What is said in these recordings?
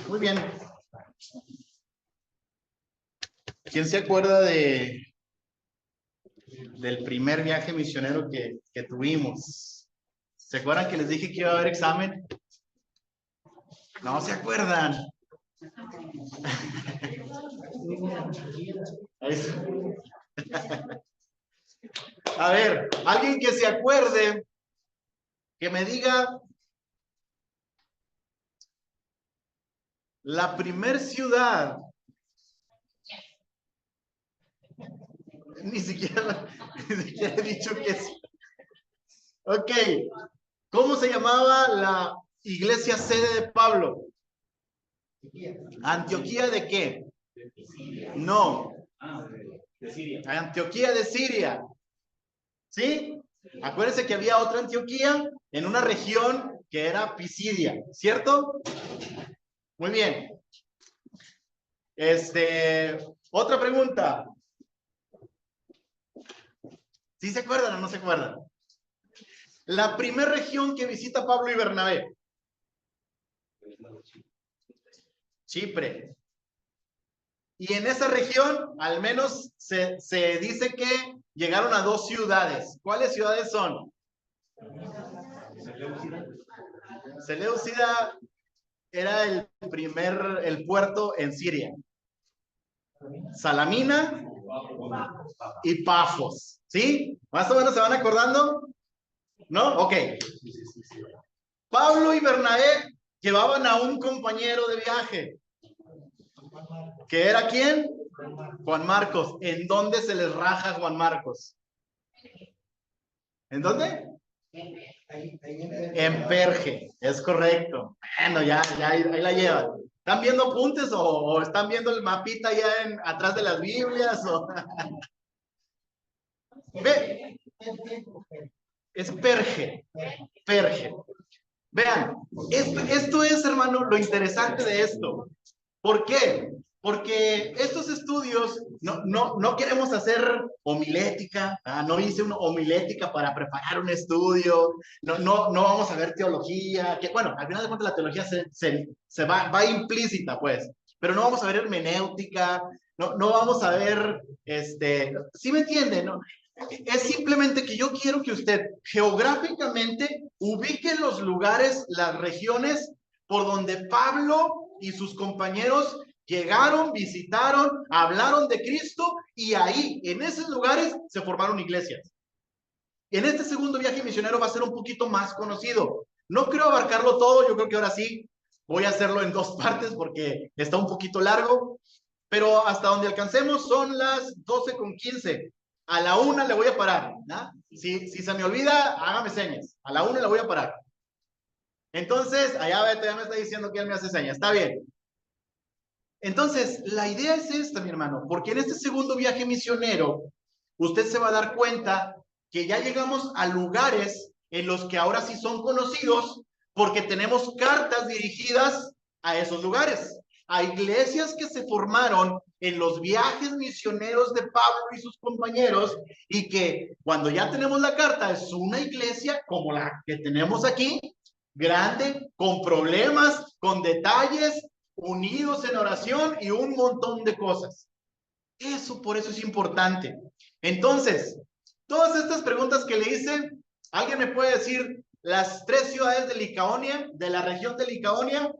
Muy bien. ¿Quién se acuerda del primer viaje misionero que tuvimos? ¿Se acuerdan que les dije que iba a haber examen? No se acuerdan. A ver, alguien que se acuerde, que me diga la primer ciudad. Ni siquiera he dicho que es. Ok. ¿Cómo se llamaba la iglesia sede de Pablo? ¿Antioquía de qué? No. De Siria. Antioquía de Siria. ¿Sí? Acuérdense que había otra Antioquía en una región que era Pisidia, ¿cierto? Muy bien. Otra pregunta. ¿Sí se acuerdan o no se acuerdan? La primera región que visita Pablo y Bernabé. Chipre. Y en esa región, al menos se dice que llegaron a 2 ciudades. ¿Cuáles ciudades son? Seleucida era el puerto en Siria. Salamina y Pafos. ¿Sí? ¿Más o menos se van acordando? ¿No? Ok. Pablo y Bernabé llevaban a un compañero de viaje. ¿Que era quién? Juan Marcos. ¿En dónde se les raja Juan Marcos? ¿En dónde? En Perge, es correcto. Bueno, ya ahí la llevan. ¿Están viendo apuntes o están viendo el mapita ya atrás de las Biblias? Ve, es Perge. Perge. Vean, esto es, hermano, lo interesante de esto. ¿Por qué? Porque estos estudios no queremos hacer homilética, no hice una homilética para preparar un estudio, no vamos a ver teología, que bueno, al final de cuentas la teología se va implícita, pues, pero no vamos a ver hermenéutica, no vamos a ver, ¿sí me entienden? ¿No? Es simplemente que yo quiero que usted geográficamente ubique los lugares, las regiones por donde Pablo y sus compañeros llegaron, visitaron, hablaron de Cristo y ahí, en esos lugares, se formaron iglesias. En este segundo viaje misionero va a ser un poquito más conocido. No creo abarcarlo todo, yo creo que ahora sí voy a hacerlo en 2 partes porque está un poquito largo, pero hasta donde alcancemos son las 12:15. A la 1 le voy a parar, ¿no? Si se me olvida, hágame señas. A la 1 le voy a parar. Entonces, allá Beto ya me está diciendo que él me hace señas. Está bien. Entonces, la idea es esta, mi hermano, porque en este segundo viaje misionero, usted se va a dar cuenta que ya llegamos a lugares en los que ahora sí son conocidos porque tenemos cartas dirigidas a esos lugares, a iglesias que se formaron en los viajes misioneros de Pablo y sus compañeros y que cuando ya tenemos la carta es una iglesia como la que tenemos aquí, grande, con problemas, con detalles, unidos en oración y un montón de cosas. Por eso es importante. Entonces, todas estas preguntas que le hice, ¿alguien me puede decir las 3 ciudades de Licaonia, de la región de Licaonia?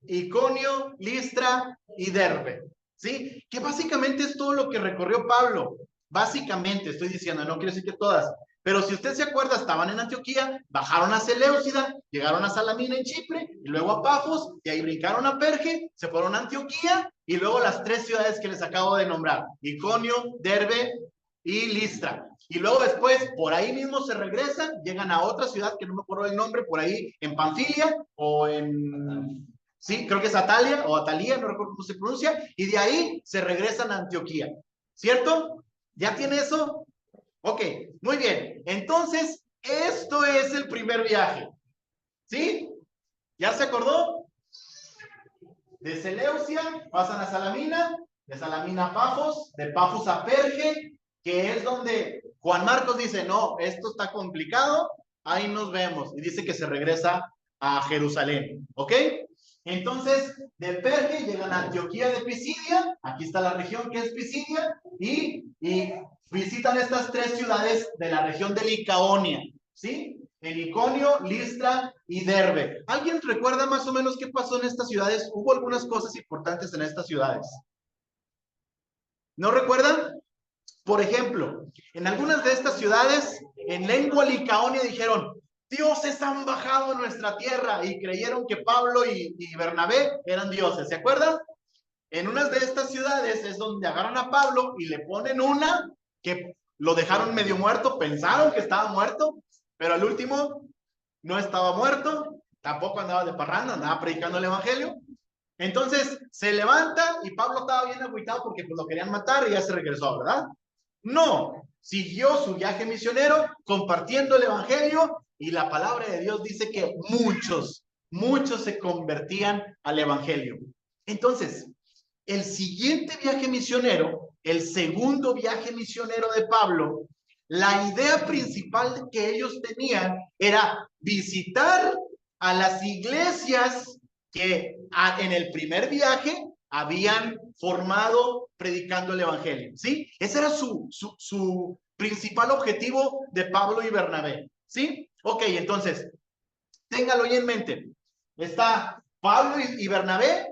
Iconio, Listra y Derbe. ¿Sí? Que básicamente es todo lo que recorrió Pablo. Básicamente, estoy diciendo, no quiero decir que todas, pero si usted se acuerda, estaban en Antioquía, bajaron a Seleucida, llegaron a Salamina en Chipre, y luego a Pafos, y ahí brincaron a Perge, se fueron a Antioquía, y luego las 3 ciudades que les acabo de nombrar, Iconio, Derbe y Listra. Y luego después, por ahí mismo se regresan, llegan a otra ciudad que no me acuerdo el nombre, por ahí en Panfilia o en... Sí, creo que es Atalia o Atalía, no recuerdo cómo se pronuncia, y de ahí se regresan a Antioquía. ¿Cierto? ¿Ya tiene eso? Ok, muy bien. Entonces, Esto es el primer viaje. ¿Sí? ¿Ya se acordó? De Seleucia pasan a Salamina, de Salamina a Pafos, de Pafos a Perge, que es donde Juan Marcos dice, no, esto está complicado, ahí nos vemos. Y dice que se regresa a Jerusalén. ¿Ok? Entonces, de Perge llegan a Antioquía de Pisidia, aquí está la región que es Pisidia, y visitan estas tres ciudades de la región de Licaonia, ¿sí? En Iconio, Listra y Derbe. ¿Alguien recuerda más o menos qué pasó en estas ciudades? ¿Hubo algunas cosas importantes en estas ciudades? ¿No recuerdan? Por ejemplo, en algunas de estas ciudades, en lengua licaonia dijeron, dioses han bajado a nuestra tierra, y creyeron que Pablo y Bernabé eran dioses, ¿se acuerdan? En unas de estas ciudades es donde agarran a Pablo y le ponen una que lo dejaron medio muerto, pensaron que estaba muerto, pero al último no estaba muerto, tampoco andaba de parranda, andaba predicando el evangelio. Entonces se levanta y Pablo estaba bien agüitado porque pues, lo querían matar y ya se regresó, ¿verdad? No, siguió su viaje misionero compartiendo el evangelio, y la palabra de Dios dice que muchos se convertían al evangelio. Entonces, el siguiente viaje misionero, el segundo viaje misionero de Pablo, la idea principal que ellos tenían era visitar a las iglesias que en el primer viaje habían formado predicando el evangelio, ¿sí? Ese era su principal objetivo de Pablo y Bernabé, ¿sí? Ok, entonces, téngalo ahí en mente. Está Pablo y Bernabé.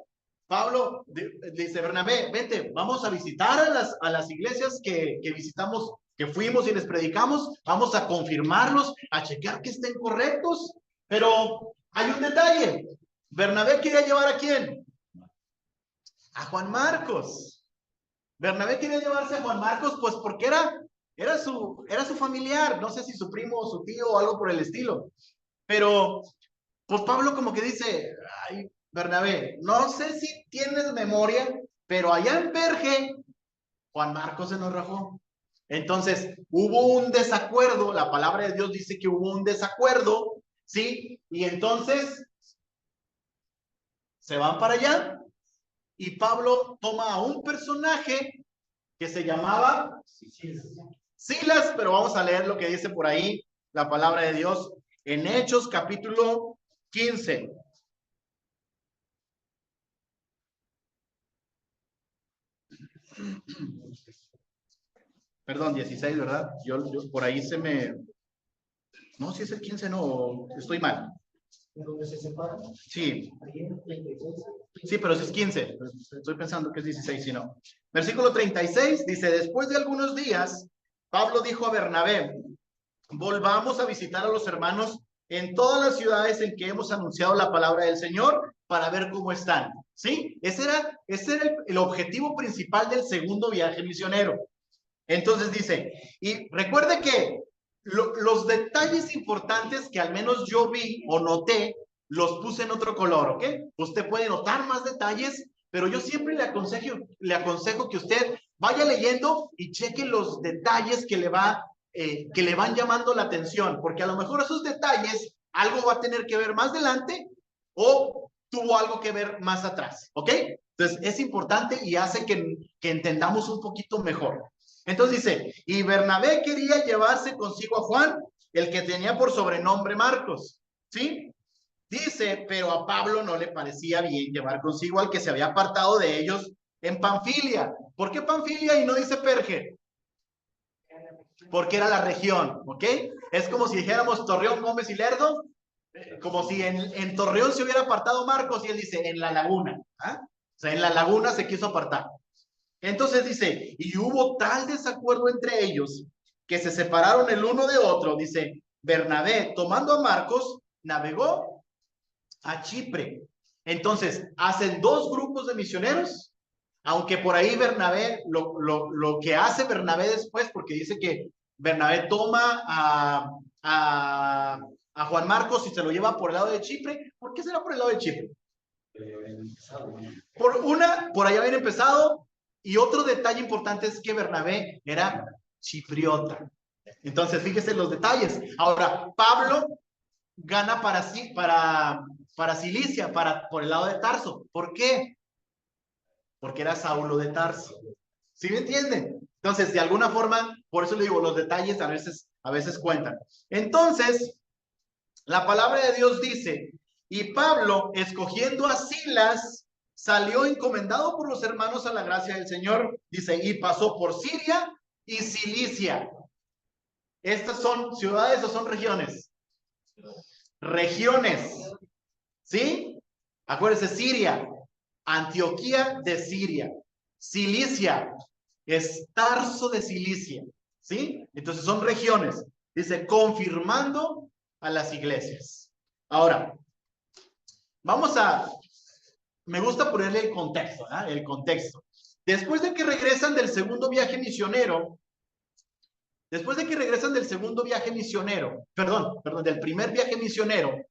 Pablo dice, Bernabé, vente, vamos a visitar a las iglesias que visitamos, que fuimos y les predicamos, vamos a confirmarlos, a checar que estén correctos, pero hay un detalle. Bernabé quería llevar ¿a quién? A Juan Marcos. Bernabé quería llevarse a Juan Marcos, pues porque era su familiar, no sé si su primo o su tío o algo por el estilo, pero pues Pablo como que dice, ay, Bernabé, no sé si tienes memoria, pero allá en Perge, Juan Marcos se nos rajó. Entonces, hubo un desacuerdo, la palabra de Dios dice que hubo un desacuerdo, ¿sí? Y entonces, se van para allá, y Pablo toma a un personaje que se llamaba Silas, pero vamos a leer lo que dice por ahí la palabra de Dios en Hechos capítulo 15. Perdón, 16, ¿verdad? Yo por ahí se me... No, si es el 15, no, estoy mal. ¿En donde se separan? Sí. Sí, pero si es 15. Estoy pensando que es 16, si no. Versículo 36 dice, después de algunos días, Pablo dijo a Bernabé, volvamos a visitar a los hermanos en todas las ciudades en que hemos anunciado la palabra del Señor para ver cómo están. ¿Sí? Ese era el objetivo principal del segundo viaje misionero. Entonces dice, y recuerde que los detalles importantes que al menos yo vi o noté, los puse en otro color, ¿ok? Usted puede notar más detalles, pero yo siempre le aconsejo que usted vaya leyendo y cheque los detalles que le van llamando la atención, porque a lo mejor esos detalles algo va a tener que ver más adelante o tuvo algo que ver más atrás, ¿ok? Entonces es importante y hace que entendamos un poquito mejor. Entonces dice, y Bernabé quería llevarse consigo a Juan, el que tenía por sobrenombre Marcos, ¿sí? Dice, pero a Pablo no le parecía bien llevar consigo al que se había apartado de ellos en Panfilia. ¿Por qué Panfilia y no dice Perge? Porque era la región, ¿ok? Es como si dijéramos Torreón, Gómez y Lerdo, como si en Torreón se hubiera apartado Marcos y él dice, en la laguna. ¿Ah? O sea, en la laguna se quiso apartar. Entonces dice, y hubo tal desacuerdo entre ellos que se separaron el uno de otro. Dice, Bernabé, tomando a Marcos, navegó a Chipre. Entonces, hacen dos grupos de misioneros, aunque por ahí Bernabé, lo que hace Bernabé después, porque dice que Bernabé toma a Juan Marcos y se lo lleva por el lado de Chipre. ¿Por qué será por el lado de Chipre? Por allá habían empezado, y otro detalle importante es que Bernabé era chipriota. Entonces, fíjese los detalles. Ahora, Pablo gana para Cilicia, por el lado de Tarso. ¿Por qué? Porque era Saulo de Tarso. ¿Sí me entienden? Entonces, de alguna forma, por eso le digo, los detalles a veces cuentan. Entonces, la palabra de Dios dice, y Pablo, escogiendo a Silas, salió encomendado por los hermanos a la gracia del Señor. Dice, y pasó por Siria y Cilicia. ¿Estas son ciudades o son regiones? Regiones. ¿Sí? Acuérdense, Siria, Antioquía de Siria, Cilicia, es Tarso de Cilicia. ¿Sí? Entonces son regiones. Dice, confirmando a las iglesias. Ahora, me gusta ponerle el contexto, ¿eh? El contexto. Después de que regresan del segundo viaje misionero, perdón, del primer viaje misionero,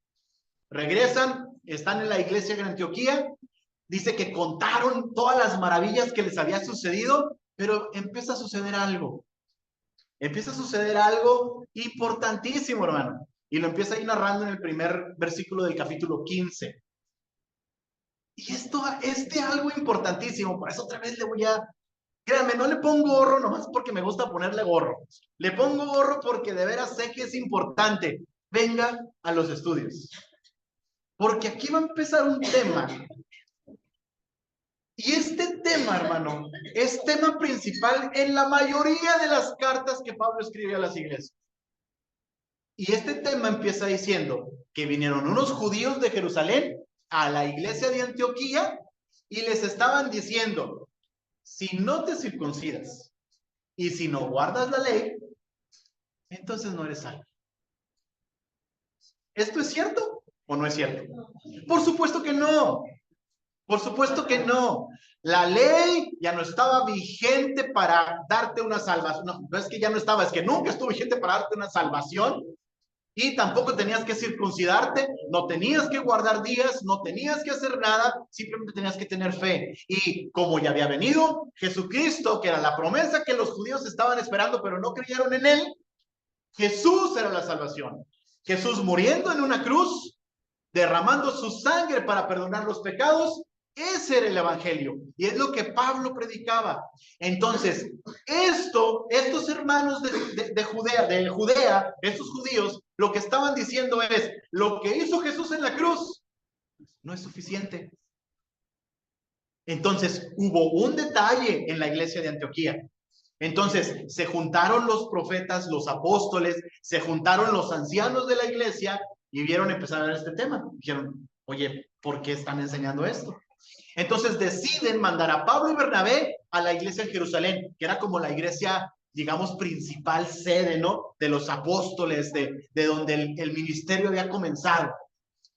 regresan, están en la iglesia de Antioquía, dice que contaron todas las maravillas que les había sucedido, pero empieza a suceder algo importantísimo, hermano, y lo empieza ahí narrando en el primer versículo del capítulo 15. Y algo importantísimo, por eso otra vez créanme, no le pongo gorro nomás porque me gusta ponerle gorro. Le pongo gorro porque de veras sé que es importante. Venga a los estudios. Porque aquí va a empezar un tema. Y este tema, hermano, es tema principal en la mayoría de las cartas que Pablo escribe a las iglesias. Y este tema empieza diciendo que vinieron unos judíos de Jerusalén a la iglesia de Antioquía y les estaban diciendo, si no te circuncidas y si no guardas la ley, entonces no eres salvo. ¿Esto es cierto o no es cierto? Por supuesto que no. Por supuesto que no. La ley ya no estaba vigente para darte una salvación. No, no es que ya no estaba, es que nunca estuvo vigente para darte una salvación. Y tampoco tenías que circuncidarte, no tenías que guardar días, no tenías que hacer nada, simplemente tenías que tener fe. Y como ya había venido Jesucristo, que era la promesa que los judíos estaban esperando, pero no creyeron en él, Jesús era la salvación. Jesús muriendo en una cruz, derramando su sangre para perdonar los pecados, ese era el evangelio y es lo que Pablo predicaba. Entonces, estos hermanos de Judea, estos judíos, lo que estaban diciendo es, lo que hizo Jesús en la cruz no es suficiente. Entonces, hubo un detalle en la iglesia de Antioquía. Entonces, se juntaron los profetas, los apóstoles, se juntaron los ancianos de la iglesia y empezaron a ver este tema. Dijeron, oye, ¿por qué están enseñando esto? Entonces deciden mandar a Pablo y Bernabé a la iglesia en Jerusalén, que era como la iglesia, digamos, principal sede, ¿no? De los apóstoles, de donde el ministerio había comenzado.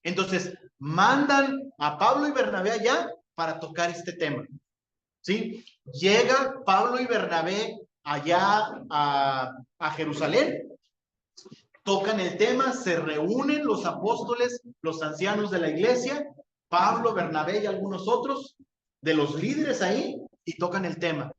Entonces, mandan a Pablo y Bernabé allá para tocar este tema. ¿Sí? Llega Pablo y Bernabé allá a Jerusalén, tocan el tema, se reúnen los apóstoles, los ancianos de la iglesia, Pablo, Bernabé y algunos otros de los líderes ahí, y tocan el tema.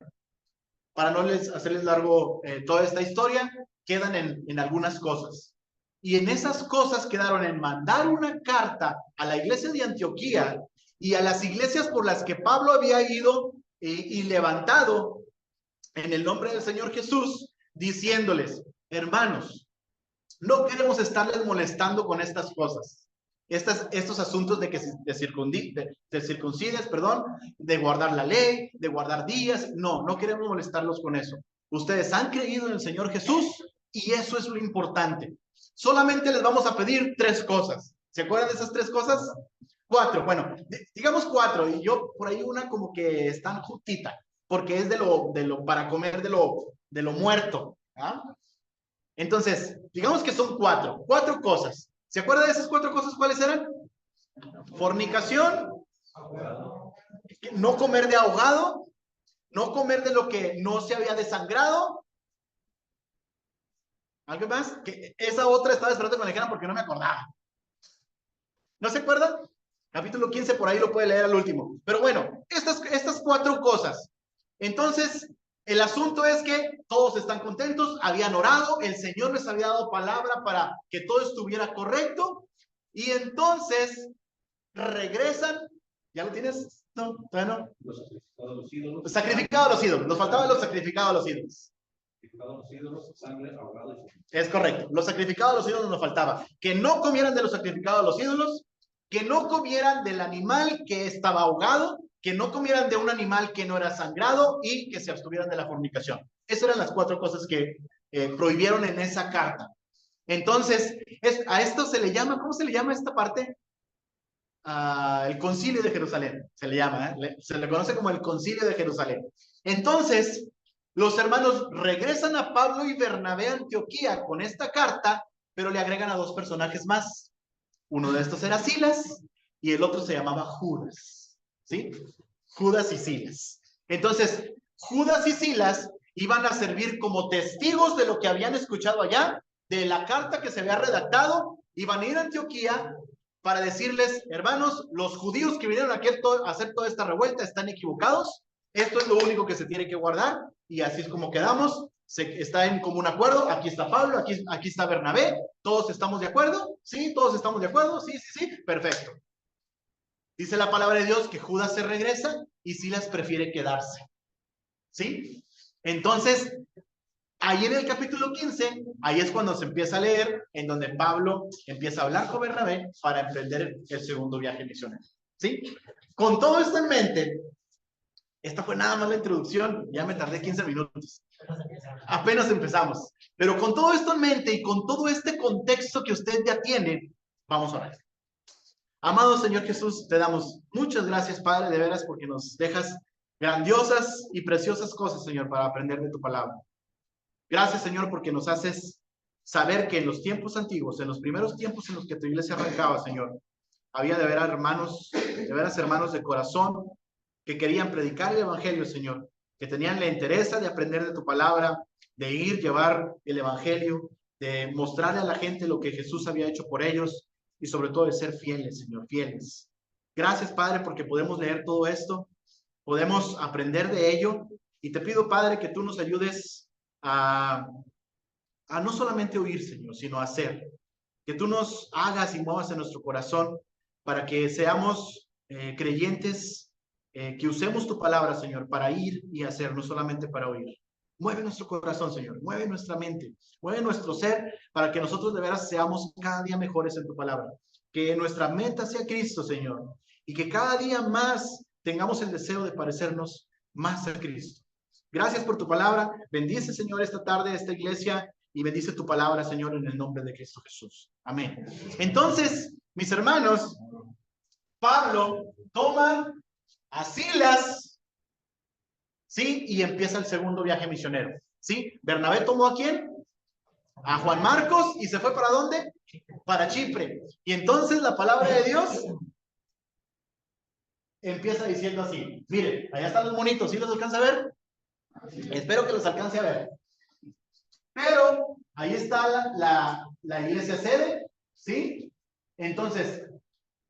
Para no hacerles largo toda esta historia, quedan en algunas cosas. Y en esas cosas quedaron en mandar una carta a la iglesia de Antioquía y a las iglesias por las que Pablo había ido y levantado en el nombre del Señor Jesús, diciéndoles, hermanos, no queremos estarles molestando con estas cosas. Estos asuntos de que te circuncides, de guardar la ley, de guardar días, no queremos molestarlos con eso. Ustedes han creído en el Señor Jesús y eso es lo importante. Solamente les vamos a pedir 3 cosas. ¿Se acuerdan de esas 3 cosas? 4, bueno, digamos 4, y yo por ahí una como que están juntita, porque es para comer de lo muerto. ¿Ah? Entonces, digamos que son 4 cosas. ¿Se acuerdan de esas 4 cosas? ¿Cuáles eran? Fornicación, no comer de ahogado, no comer de lo que no se había desangrado. ¿Algo más? Que esa otra estaba esperando que me dijeran porque no me acordaba. ¿No se acuerdan? Capítulo 15, por ahí lo puede leer al último. Pero bueno, estas 4 cosas. Entonces, El asunto es que todos están contentos, habían orado, el Señor les había dado palabra para que todo estuviera correcto, y entonces regresan. ¿Ya lo tienes? No, todavía no. Los sacrificados a los ídolos. Sacrificado a los ídolos. Nos faltaban los sacrificados a los ídolos. Sacrificados a los ídolos, sangre, ahogado y fuego. Es correcto. Los sacrificados a los ídolos nos faltaba. Que no comieran de los sacrificados a los ídolos, que no comieran del animal que estaba ahogado, que no comieran de un animal que no era sangrado y que se abstuvieran de la fornicación. Esas eran las 4 cosas que prohibieron en esa carta. Entonces, a esto se le llama, ¿cómo se le llama esta parte? El Concilio de Jerusalén, se le llama, se le conoce como el Concilio de Jerusalén. Entonces, los hermanos regresan a Pablo y Bernabé a Antioquía con esta carta, pero le agregan a 2 personajes más. Uno de estos era Silas y el otro se llamaba Judas, ¿sí? Judas y Silas. Entonces, Judas y Silas iban a servir como testigos de lo que habían escuchado allá, de la carta que se había redactado, iban a ir a Antioquía para decirles, hermanos, los judíos que vinieron aquí a hacer toda esta revuelta están equivocados, esto es lo único que se tiene que guardar, y así es como quedamos, está en común acuerdo, aquí está Pablo, aquí está Bernabé, ¿todos estamos de acuerdo? ¿Sí? ¿Todos estamos de acuerdo? Sí, sí, sí, perfecto. Dice la palabra de Dios que Judas se regresa y Silas prefiere quedarse, ¿sí? Entonces, ahí en el capítulo 15, ahí es cuando se empieza a leer, en donde Pablo empieza a hablar con Bernabé para emprender el segundo viaje misionero, ¿sí? Con todo esto en mente, esta fue nada más la introducción, ya me tardé 15 minutos. Apenas empezamos. Pero con todo esto en mente y con todo este contexto que usted ya tiene, vamos a orar. Amado Señor Jesús, te damos muchas gracias, Padre, de veras, porque nos dejas grandiosas y preciosas cosas, Señor, para aprender de tu palabra. Gracias, Señor, porque nos haces saber que en los tiempos antiguos, en los primeros tiempos en los que tu iglesia arrancaba, Señor, había de veras hermanos de corazón que querían predicar el evangelio, Señor, que tenían la interés de aprender de tu palabra, de ir, llevar el evangelio, de mostrarle a la gente lo que Jesús había hecho por ellos y sobre todo de ser fieles, Señor, fieles. Gracias, Padre, porque podemos leer todo esto, podemos aprender de ello y te pido, Padre, que tú nos ayudes a no solamente oír, Señor, sino a hacer. Que tú nos hagas y muevas en nuestro corazón para que seamos creyentes, que usemos tu palabra, Señor, para ir y hacer, no solamente para oír. Mueve nuestro corazón, Señor, mueve nuestra mente, mueve nuestro ser para que nosotros de veras seamos cada día mejores en tu palabra. Que nuestra meta sea Cristo, Señor, y que cada día más tengamos el deseo de parecernos más a Cristo. Gracias por tu palabra. Bendice, Señor, esta tarde esta iglesia y bendice tu palabra, Señor, en el nombre de Cristo Jesús. Amén. Entonces, mis hermanos, Pablo toma a Silas, ¿sí? Y empieza el segundo viaje misionero, ¿sí? Bernabé tomó ¿a quién? A Juan Marcos y se fue ¿para dónde? Para Chipre. Y entonces la palabra de Dios empieza diciendo así. Miren, allá están los monitos, ¿sí los alcanza a ver? Espero que los alcance a ver. Pero ahí está la iglesia sede, ¿sí? Entonces,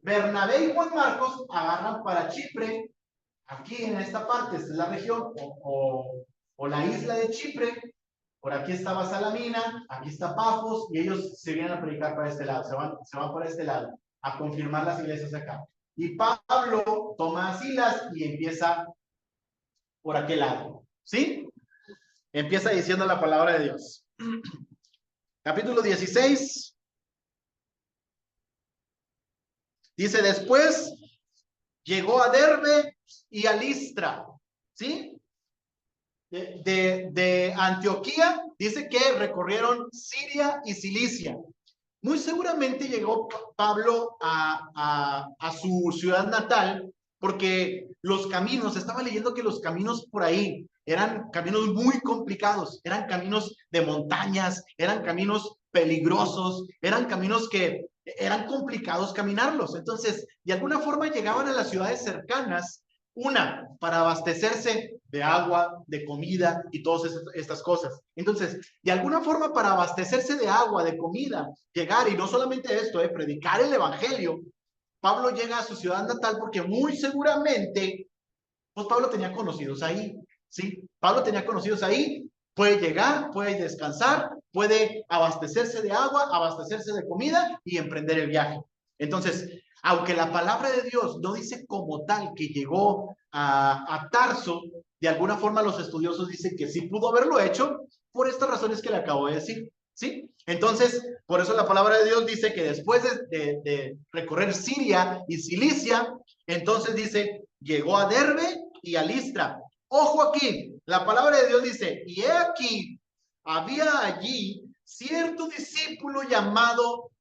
Bernabé y Juan Marcos agarran para Chipre, aquí en esta parte, esta es la región, o la isla de Chipre. Por aquí estaba Salamina, aquí está Pafos, y ellos se vienen a predicar para este lado, se van para este lado, a confirmar las iglesias acá. Y Pablo toma a Silas y empieza por aquel lado, ¿sí? Empieza diciendo la palabra de Dios. Capítulo 16. Dice, después llegó a Derbe y a Listra, ¿sí? De Antioquía, dice que recorrieron Siria y Cilicia. Muy seguramente llegó Pablo a su ciudad natal, porque los caminos, estaba leyendo que los caminos por ahí eran caminos muy complicados, eran caminos de montañas, eran caminos peligrosos, eran caminos que eran complicados caminarlos. Entonces, de alguna forma llegaban a las ciudades cercanas, para abastecerse de agua, de comida y todas estas cosas. Entonces, de alguna forma para abastecerse de agua, de comida, llegar, y no solamente esto, predicar el evangelio, Pablo llega a su ciudad natal porque muy seguramente, pues Pablo tenía conocidos ahí, ¿sí? Pablo tenía conocidos ahí, puede llegar, puede descansar, puede abastecerse de agua, abastecerse de comida y emprender el viaje. Entonces, aunque la palabra de Dios no dice como tal que llegó a Tarso, de alguna forma los estudiosos dicen que sí pudo haberlo hecho por estas razones que le acabo de decir, ¿sí? Entonces, por eso la palabra de Dios dice que después de recorrer Siria y Cilicia, entonces dice, llegó a Derbe y a Listra. Ojo aquí, la palabra de Dios dice, y he aquí, había allí cierto discípulo llamado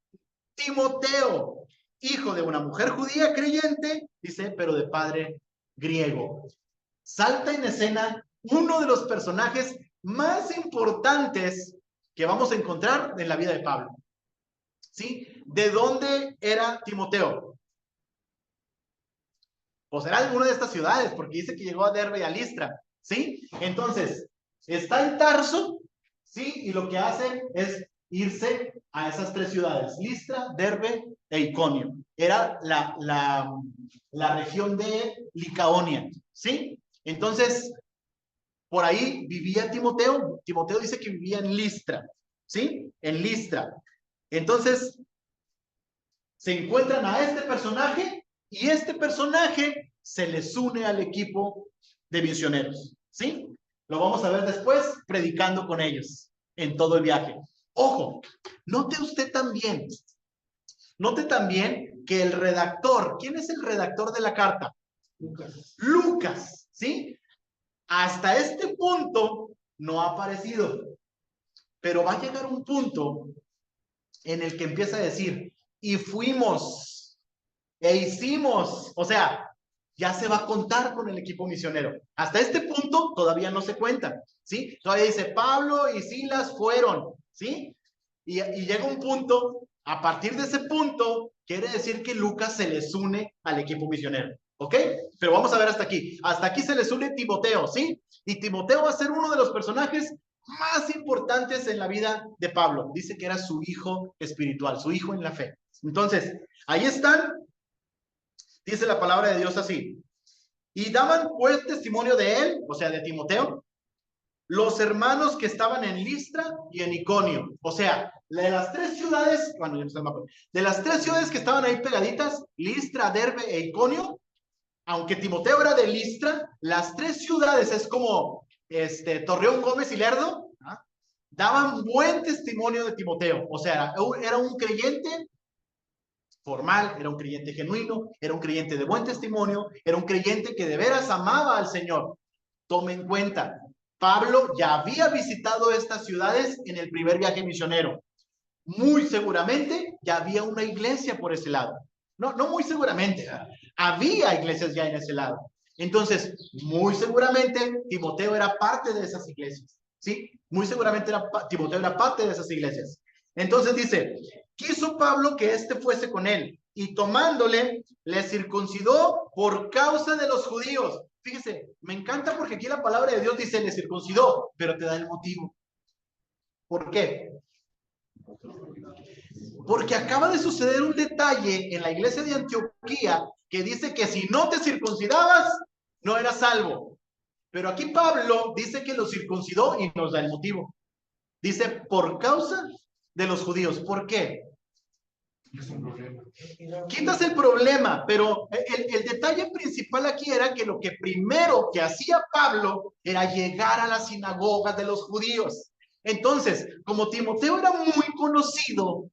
Timoteo, hijo de una mujer judía creyente, dice, pero de padre griego. Salta en escena uno de los personajes más importantes que vamos a encontrar en la vida de Pablo. ¿Sí? ¿De dónde era Timoteo? Pues era de una de estas ciudades, porque dice que llegó a Derbe y a Listra. ¿Sí? Entonces, está en Tarso, ¿sí? Y lo que hace es irse a esas tres ciudades, Listra, Derbe e Iconio. Era la región de Licaonia, ¿sí? Entonces, por ahí vivía Timoteo. Timoteo dice que vivía en Listra, ¿sí? En Listra. Entonces, se encuentran a este personaje y este personaje se les une al equipo de misioneros, ¿sí? Lo vamos a ver después predicando con ellos en todo el viaje. Ojo, note también que el redactor, ¿quién es el redactor de la carta? Lucas, ¿sí? Hasta este punto no ha aparecido, pero va a llegar un punto en el que empieza a decir, y fuimos, e hicimos, o sea, ya se va a contar con el equipo misionero. Hasta este punto todavía no se cuenta, ¿sí? Todavía dice, Pablo y Silas fueron, ¿sí? Y llega un punto, a partir de ese punto, quiere decir que Lucas se les une al equipo misionero, ¿ok? Pero vamos a ver hasta aquí. Hasta aquí se les une Timoteo, ¿sí? Y Timoteo va a ser uno de los personajes más importantes en la vida de Pablo. Dice que era su hijo espiritual, su hijo en la fe. Entonces, ahí están. Dice la palabra de Dios así. Y daban pues testimonio de él, o sea, de Timoteo, los hermanos que estaban en Listra y en Iconio. O sea, de las tres ciudades, bueno, ya no sé el mapa, de las tres ciudades que estaban ahí pegaditas, Listra, Derbe e Iconio, aunque Timoteo era de Listra, las tres ciudades es como Torreón, Gómez y Lerdo, ¿ah? Daban buen testimonio de Timoteo. O sea, era un creyente formal, era un creyente genuino, era un creyente de buen testimonio, era un creyente que de veras amaba al Señor. Tome en cuenta, Pablo ya había visitado estas ciudades en el primer viaje misionero. Muy seguramente ya había una iglesia por ese lado. No, no muy seguramente, había iglesias ya en ese lado. Entonces, muy seguramente Timoteo era parte de esas iglesias, ¿sí? Muy seguramente Timoteo era parte de esas iglesias. Entonces dice, quiso Pablo que éste fuese con él, y tomándole, le circuncidó por causa de los judíos. Fíjese, me encanta porque aquí la palabra de Dios dice, le circuncidó, pero te da el motivo. ¿Por qué? Porque acaba de suceder un detalle en la iglesia de Antioquía que dice que si no te circuncidabas, no eras salvo. Pero aquí Pablo dice que lo circuncidó y nos da el motivo. Dice, por causa de los judíos. ¿Por qué? Quitas el problema, pero el detalle principal aquí era que lo que primero que hacía Pablo era llegar a las sinagogas de los judíos. Entonces, como Timoteo era muy conocido,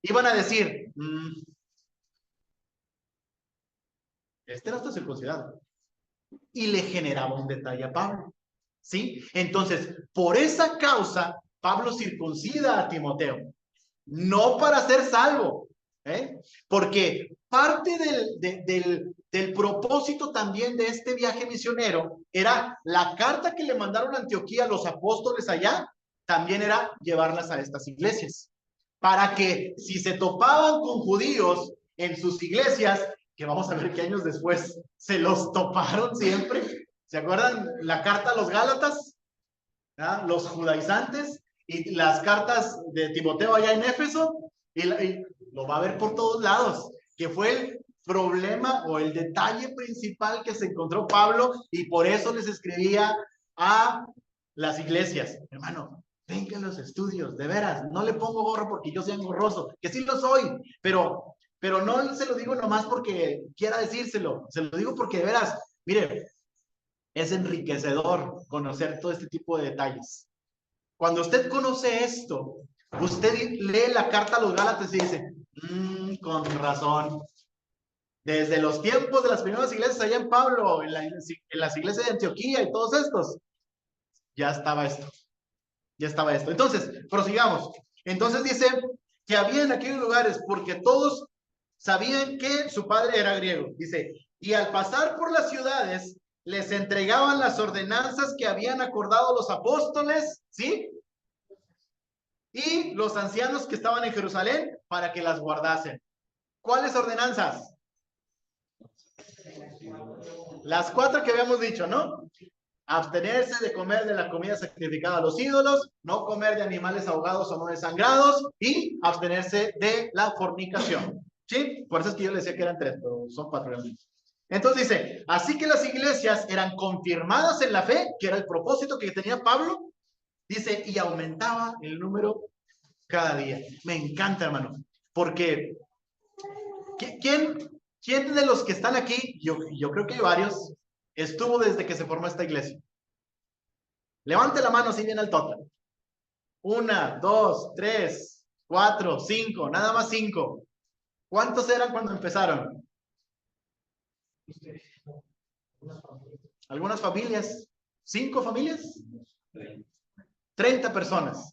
iban a decir, este no está circuncidado. Y le generaba un detalle a Pablo, ¿sí? Entonces, por esa causa, Pablo circuncida a Timoteo, no para ser salvo, ¿eh? Porque parte del propósito también de este viaje misionero era la carta que le mandaron a Antioquía a los apóstoles allá, también era llevarlas a estas iglesias, para que si se topaban con judíos en sus iglesias, que vamos a ver que años después se los toparon siempre. ¿Se acuerdan la carta a los Gálatas? ¿Ah? Los judaizantes y las cartas de Timoteo allá en Éfeso, y lo va a ver por todos lados, que fue el problema o el detalle principal que se encontró Pablo, y por eso les escribía a las iglesias. Hermano, venga los estudios, de veras, no le pongo gorro porque yo sea engorroso, que sí lo soy, pero no se lo digo nomás porque quiera decírselo, se lo digo porque de veras, mire, es enriquecedor conocer todo este tipo de detalles. Cuando usted conoce esto, usted lee la carta a los Gálatas y dice, con razón. Desde los tiempos de las primeras iglesias allá en Pablo, en las iglesias de Antioquía y todos estos, ya estaba esto. Ya estaba esto. Entonces, prosigamos. Entonces dice que había en aquellos lugares, porque todos sabían que su padre era griego. Dice, y al pasar por las ciudades, les entregaban las ordenanzas que habían acordado los apóstoles, ¿sí? Y los ancianos que estaban en Jerusalén para que las guardasen. ¿Cuáles ordenanzas? Las 4 que habíamos dicho, ¿no? Abstenerse de comer de la comida sacrificada a los ídolos, no comer de animales ahogados o no desangrados y abstenerse de la fornicación. ¿Sí? Por eso es que yo les decía que eran 3, pero son 4 realmente. Entonces dice, así que las iglesias eran confirmadas en la fe, que era el propósito que tenía Pablo, dice, y aumentaba el número cada día. Me encanta, hermano, porque ¿quién de los que están aquí, yo creo que hay varios, estuvo desde que se formó esta iglesia? Levante la mano así bien al total. 1, 2, 3, 4, 5, nada más 5. ¿Cuántos eran cuando empezaron? Algunas familias. 5 familias. 30 personas.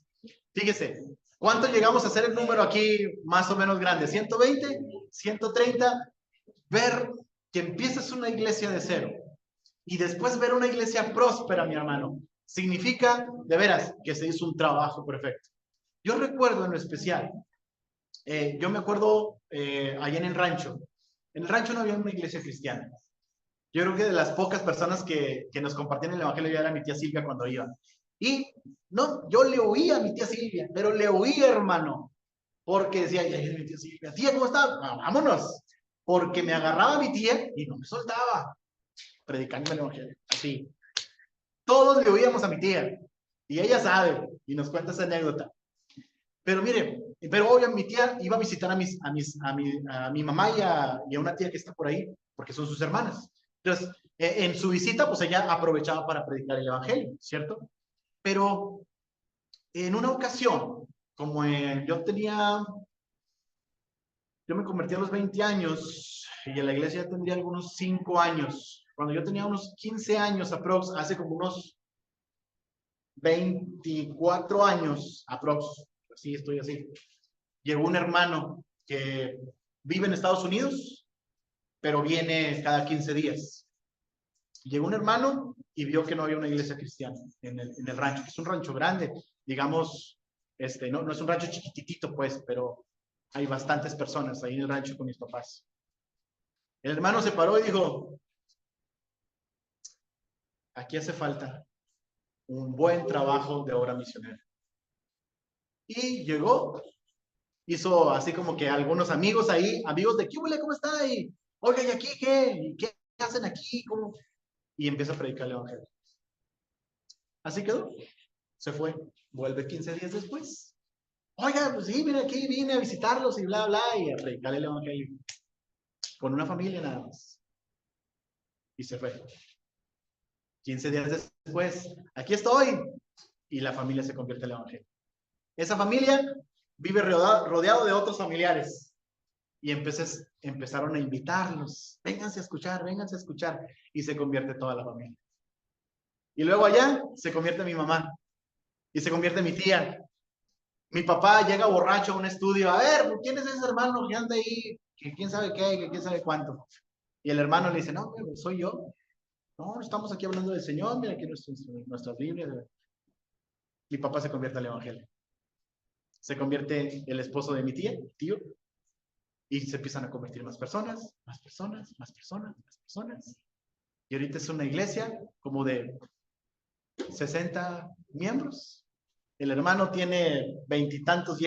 Fíjese, ¿cuánto llegamos a hacer el número aquí más o menos grande? ¿120? ¿130? Ver que empiezas una iglesia de cero y después ver una iglesia próspera, mi hermano, significa, de veras, que se hizo un trabajo perfecto. Yo recuerdo en lo especial, yo me acuerdo allá en el rancho. En el rancho no había una iglesia cristiana. Yo creo que de las pocas personas que nos compartían el evangelio ya era mi tía Silvia cuando iba. Y no, yo le oía a mi tía Silvia, pero le oía, hermano, porque decía, ya es mi tía Silvia, tía, ¿cómo está? Vámonos. Porque me agarraba mi tía y no me soltaba, predicando el evangelio, así. Todos le oíamos a mi tía, y ella sabe, y nos cuenta esa anécdota. Pero mire, pero hoy mi tía iba a visitar a mi mamá y a una tía que está por ahí, porque son sus hermanas. Entonces, en su visita, pues ella aprovechaba para predicar el evangelio, ¿cierto? Pero en una ocasión, como yo me convertí a los 20 años y en la iglesia ya tendría algunos 5 años. Cuando yo tenía unos 15 años aprox, hace como unos 24 años aprox, así estoy así. Llegó un hermano que vive en Estados Unidos, pero viene cada 15 días. Llegó un hermano y vio que no había una iglesia cristiana en el rancho, que es un rancho grande, digamos, no es un rancho chiquitito, pues, pero hay bastantes personas ahí en el rancho con mis papás. El hermano se paró y dijo, aquí hace falta un buen trabajo de obra misionera. Y llegó, hizo así como que algunos amigos ahí, amigos de, ¿qué huele? ¿Cómo está? Y, oiga, ¿y aquí qué? ¿Y qué hacen aquí? ¿Cómo? Y empieza a predicar el evangelio. Así quedó. Se fue. Vuelve 15 días después. Oiga, pues sí, mira, aquí vine a visitarlos y bla, bla, y a predicar el evangelio. Con una familia nada más. Y se fue. 15 días después, aquí estoy. Y la familia se convierte en el evangelio. Esa familia vive rodeado de otros familiares. Y empezaron a invitarlos. Vénganse a escuchar, vénganse a escuchar. Y se convierte toda la familia. Y luego allá se convierte mi mamá. Y se convierte mi tía. Mi papá llega borracho a un estudio. A ver, ¿quién es ese hermano que anda ahí? Que quién sabe qué, que quién sabe cuánto. Y el hermano le dice, no, soy yo. No, estamos aquí hablando del Señor. Mira aquí nuestras Biblias. Mi papá se convierte al evangelio. Se convierte el esposo de mi tía, tío. Y se empiezan a convertir más personas, más personas, más personas, más personas. Y ahorita es una iglesia como de 60 miembros. El hermano tiene veintitantos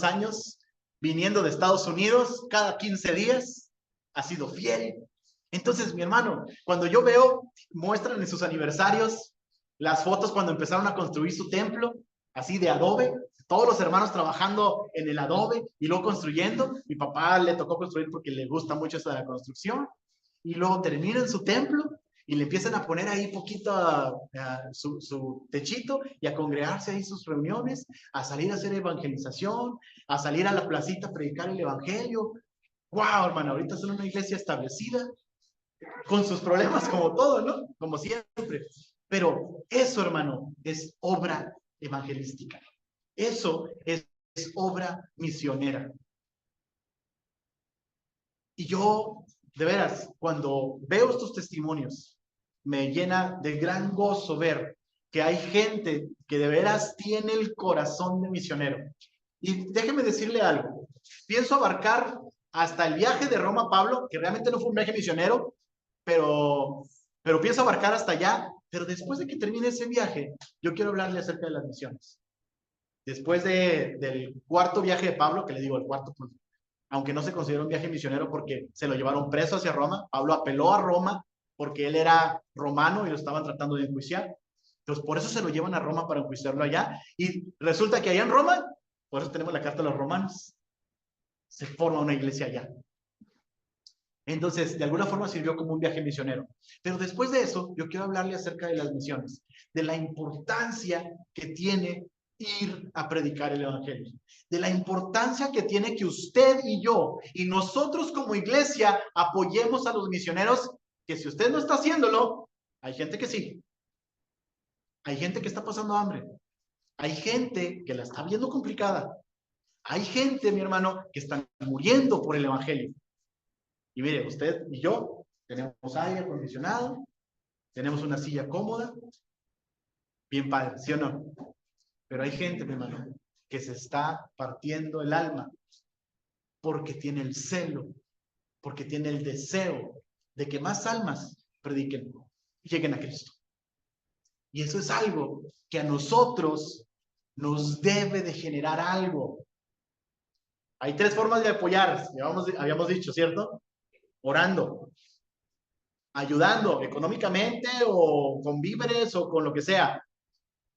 años, viniendo de Estados Unidos cada 15 días. Ha sido fiel. Entonces, mi hermano, cuando yo veo, muestran en sus aniversarios las fotos cuando empezaron a construir su templo, así de adobe, todos los hermanos trabajando en el adobe y luego construyendo. Mi papá le tocó construir porque le gusta mucho esa de la construcción. Y luego terminan su templo y le empiezan a poner ahí poquito su techito y a congregarse ahí sus reuniones, a salir a hacer evangelización, a salir a la placita a predicar el evangelio. Wow, hermano, ahorita son una iglesia establecida, con sus problemas como todo, ¿no? Como siempre. Pero eso, hermano, es obra evangelística. Eso es obra misionera. Y yo, de veras, cuando veo estos testimonios, me llena de gran gozo ver que hay gente que de veras tiene el corazón de misionero. Y déjeme decirle algo. Pienso abarcar hasta el viaje de Roma a Pablo, que realmente no fue un viaje misionero, pero pienso abarcar hasta allá. Pero después de que termine ese viaje, yo quiero hablarle acerca de las misiones. Después del cuarto viaje de Pablo, que le digo el cuarto, pues, aunque no se considera un viaje misionero porque se lo llevaron preso hacia Roma, Pablo apeló a Roma porque él era romano y lo estaban tratando de enjuiciar. Entonces, por eso se lo llevan a Roma para enjuiciarlo allá. Y resulta que allá en Roma, por eso tenemos la carta de los romanos, se forma una iglesia allá. Entonces, de alguna forma sirvió como un viaje misionero. Pero después de eso, yo quiero hablarle acerca de las misiones, de la importancia que tiene ir a predicar el evangelio, de la importancia que tiene que usted y yo y nosotros como iglesia apoyemos a los misioneros, que si usted no está haciéndolo, hay gente que sí. Hay gente que está pasando hambre. Hay gente que la está viendo complicada. Hay gente, mi hermano, que está muriendo por el evangelio. Y mire, usted y yo tenemos aire acondicionado, tenemos una silla cómoda, bien padre, ¿sí o no? Pero hay gente, mi hermano, que se está partiendo el alma porque tiene el celo, porque tiene el deseo de que más almas prediquen y lleguen a Cristo. Y eso es algo que a nosotros nos debe de generar algo. Hay tres formas de apoyar, habíamos dicho, ¿cierto? Orando, ayudando económicamente o con víveres o con lo que sea.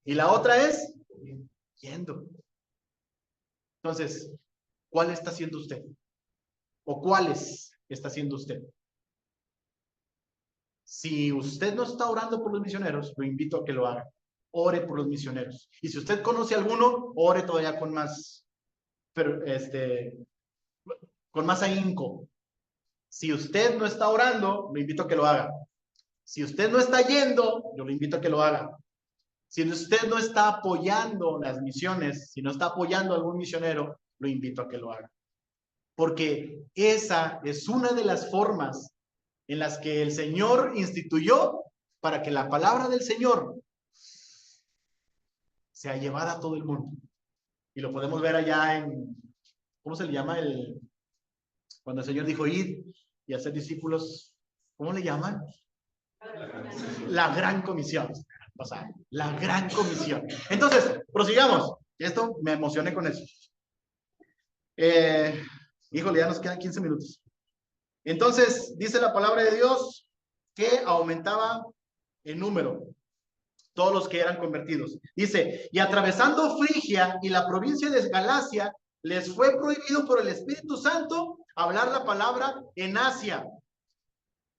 Y la otra es yendo. Entonces, ¿cuál está haciendo usted? ¿O cuáles está haciendo usted? Si usted no está orando por los misioneros, lo invito a que lo haga. Ore por los misioneros. Y si usted conoce a alguno, ore todavía con más, pero con más ahínco. Si usted no está orando, lo invito a que lo haga. Si usted no está yendo, yo lo invito a que lo haga. Si usted no está apoyando las misiones, si no está apoyando a algún misionero, lo invito a que lo haga. Porque esa es una de las formas en las que el Señor instituyó para que la palabra del Señor sea llevada a todo el mundo. Y lo podemos ver allá en, ¿cómo se le llama? Cuando el Señor dijo, id y hacer discípulos, ¿cómo le llaman? La gran comisión. O sea, la gran comisión. Entonces, prosigamos. Esto me emocioné con eso. Híjole, ya nos quedan 15 minutos. Entonces, dice la palabra de Dios que aumentaba el número, todos los que eran convertidos. Dice, y atravesando Frigia y la provincia de Galacia, les fue prohibido por el Espíritu Santo hablar la palabra en Asia.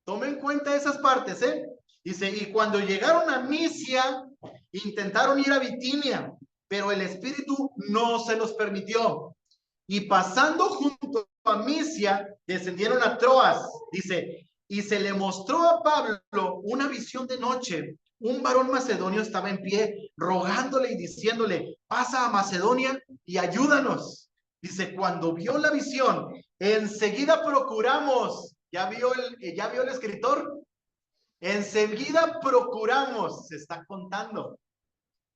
Tomen en cuenta esas partes, ¿eh? Dice, y cuando llegaron a Misia, intentaron ir a Bitinia, pero el Espíritu no se los permitió. Y pasando junto a Misia, descendieron a Troas, dice, y se le mostró a Pablo una visión de noche. Un varón macedonio estaba en pie, rogándole y diciéndole, pasa a Macedonia y ayúdanos. Dice, cuando vio la visión, enseguida procuramos. ¿Ya vio el escritor? Enseguida procuramos, se está contando.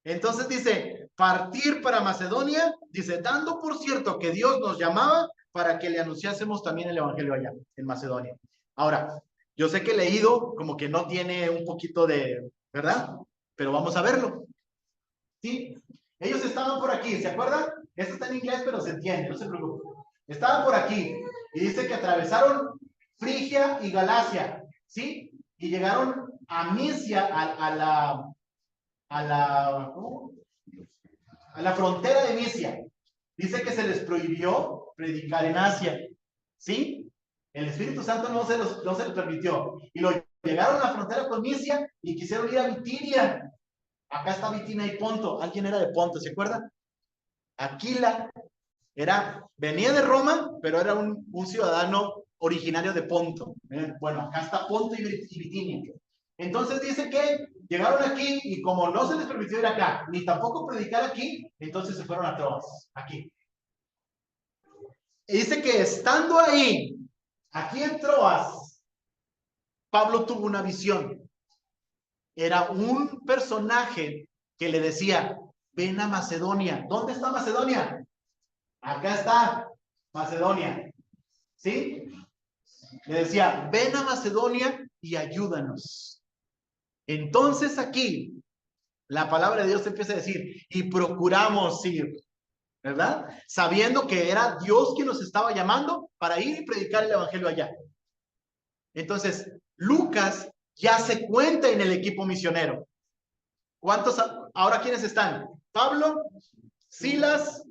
Entonces dice, partir para Macedonia, dice, dando por cierto que Dios nos llamaba para que le anunciásemos también el evangelio allá, en Macedonia. Ahora, yo sé que he leído como que no tiene un poquito de, ¿verdad? Pero vamos a verlo. ¿Sí? Ellos estaban por aquí, ¿se acuerdan? Esto está en inglés, pero se entiende, no se preocupen. Estaban por aquí y dice que atravesaron Frigia y Galacia. ¿sí? Y llegaron a Misia, ¿cómo? A la frontera de Misia. Dice que se les prohibió predicar en Asia, ¿sí? El Espíritu Santo no se les permitió. Y llegaron a la frontera con Misia y quisieron ir a Bitinia. Acá está Bitinia y Ponto. ¿Alguien era de Ponto, se acuerdan? Aquila venía de Roma, pero era un ciudadano originario de Ponto. Bueno, acá está Ponto y Bitinia. Entonces dice que llegaron aquí y como no se les permitió ir acá, ni tampoco predicar aquí, entonces se fueron a Troas, aquí. Y dice que estando ahí, aquí en Troas, Pablo tuvo una visión. Era un personaje que le decía, ven a Macedonia. ¿Dónde está Macedonia? Acá está Macedonia. ¿Sí? Le decía, ven a Macedonia y ayúdanos. Entonces aquí, la palabra de Dios empieza a decir, y procuramos ir, ¿verdad? Sabiendo que era Dios quien nos estaba llamando para ir y predicar el evangelio allá. Entonces, Lucas ya se cuenta en el equipo misionero. ¿Cuántos ahora quiénes están? Pablo, Silas,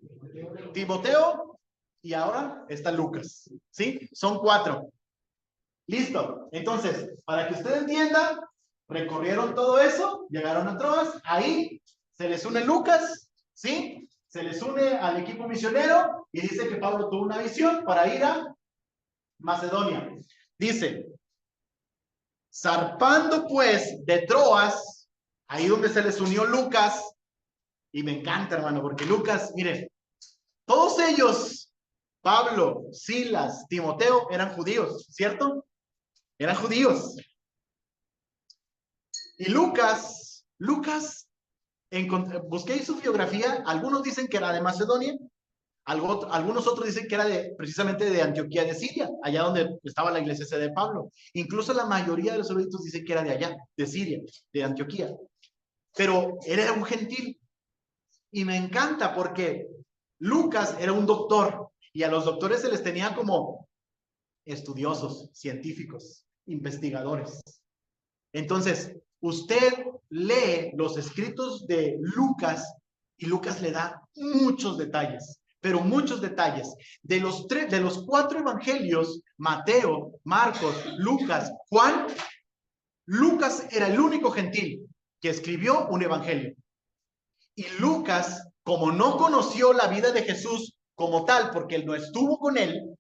Timoteo y ahora está Lucas. ¿Sí? Son 4. Listo. Entonces, para que usted entienda, recorrieron todo eso, llegaron a Troas, ahí se les une Lucas, ¿sí? Se les une al equipo misionero y dice que Pablo tuvo una visión para ir a Macedonia. Dice, zarpando pues de Troas, ahí donde se les unió Lucas, y me encanta, hermano, porque Lucas, miren, todos ellos, Pablo, Silas, Timoteo, eran judíos, ¿cierto? Eran judíos. Y Lucas, busqué su biografía, algunos dicen que era de Macedonia, algunos otros dicen que era precisamente de Antioquía de Siria, allá donde estaba la iglesia de Pablo. Incluso la mayoría de los eruditos dicen que era de allá, de Siria, de Antioquía. Pero era un gentil. Y me encanta porque Lucas era un doctor y a los doctores se les tenía como estudiosos, científicos, investigadores. Entonces, usted lee los escritos de Lucas y Lucas le da muchos detalles, pero muchos detalles. De los 4 evangelios, Mateo, Marcos, Lucas, Juan, Lucas era el único gentil que escribió un evangelio. Y Lucas, como no conoció la vida de Jesús como tal, porque él no estuvo con él,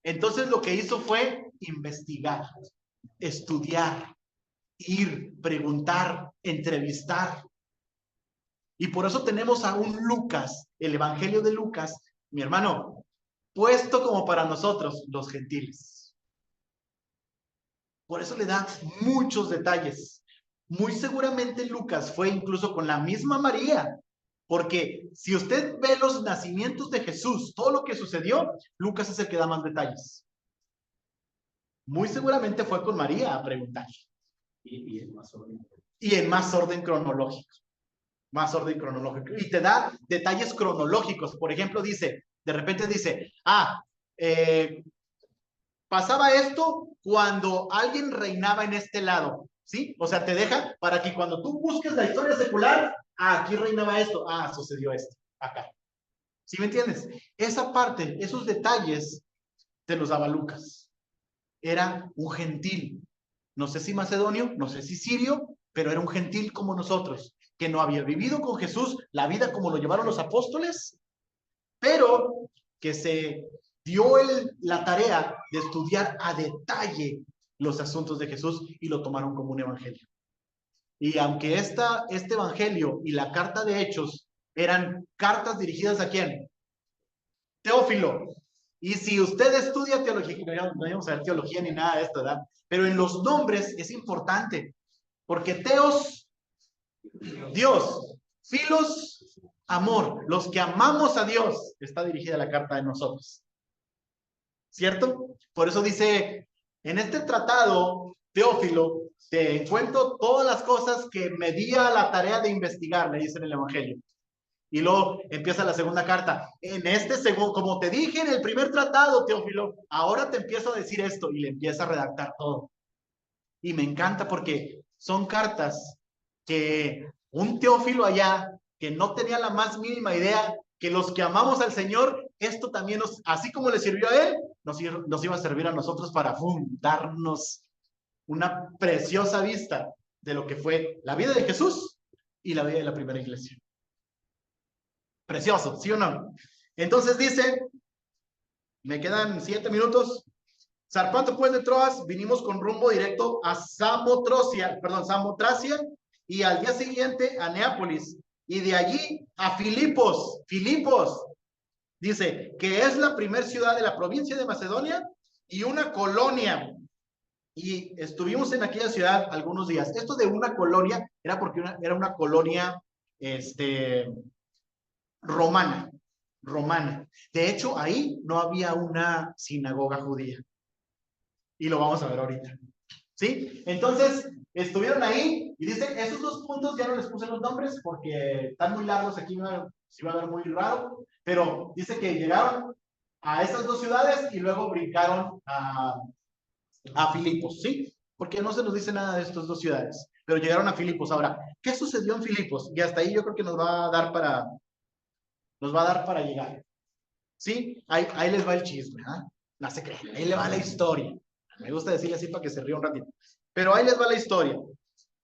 entonces lo que hizo fue investigar, estudiar, ir, preguntar, entrevistar. Y por eso tenemos a un Lucas, el Evangelio de Lucas, mi hermano, puesto como para nosotros, los gentiles. Por eso le da muchos detalles. Muy seguramente Lucas fue incluso con la misma María, porque si usted ve los nacimientos de Jesús, todo lo que sucedió, Lucas es el que da más detalles. Muy seguramente fue con María a preguntar. Y en más orden. Y en más orden cronológico. Más orden cronológico. Y te da detalles cronológicos. Por ejemplo, de repente dice, pasaba esto cuando alguien reinaba en este lado. ¿Sí? O sea, te deja para que cuando tú busques la historia secular, aquí reinaba esto, sucedió esto, acá. ¿Sí me entiendes? Esa parte, esos detalles, te los daba Lucas. Era un gentil. No sé si macedonio, no sé si sirio, pero era un gentil como nosotros, que no había vivido con Jesús la vida como lo llevaron los apóstoles, pero que se dio la tarea de estudiar a detalle los asuntos de Jesús y lo tomaron como un evangelio. Y aunque este evangelio y la carta de Hechos eran cartas dirigidas ¿a quién? Teófilo. Y si usted estudia teología, no vamos a ver teología ni nada de esto, ¿verdad? Pero en los nombres es importante, porque teos, Dios, filos, amor, los que amamos a Dios, está dirigida la carta de nosotros. ¿Cierto? Por eso dice, en este tratado, Teófilo, te encuentro todas las cosas que me di a la tarea de investigar, le dice en el Evangelio. Y luego empieza la segunda carta. En este segundo, como te dije en el primer tratado, Teófilo, ahora te empiezo a decir esto y le empieza a redactar todo. Y me encanta porque son cartas que un Teófilo allá, que no tenía la más mínima idea, que los que amamos al Señor, esto también nos, así como le sirvió a él, nos iba a servir a nosotros para darnos una preciosa vista de lo que fue la vida de Jesús y la vida de la primera iglesia. Precioso, ¿sí o no? Entonces dice, me quedan 7 minutos. Zarpando pues de Troas, vinimos con rumbo directo a Samotracia, y al día siguiente a Neápolis, y de allí a Filipos. Dice que es la primera ciudad de la provincia de Macedonia y una colonia. Y estuvimos en aquella ciudad algunos días. Esto de una colonia era porque era una colonia romana. De hecho, ahí no había una sinagoga judía. Y lo vamos a ver ahorita. ¿Sí? Entonces, estuvieron ahí y dicen, esos 2 puntos ya no les puse los nombres porque están muy largos, aquí se va a ver muy raro, pero dice que llegaron a esas 2 ciudades y luego brincaron a Filipos, ¿sí? Porque no se nos dice nada de estas 2 ciudades, pero llegaron a Filipos. Ahora, ¿qué sucedió en Filipos? Y hasta ahí yo creo que nos va a dar para llegar. ¿Sí? Ahí les va el chisme, ¿ah? No se crean, ahí le va la historia. Me gusta decirle así para que se ría un ratito. Pero ahí les va la historia.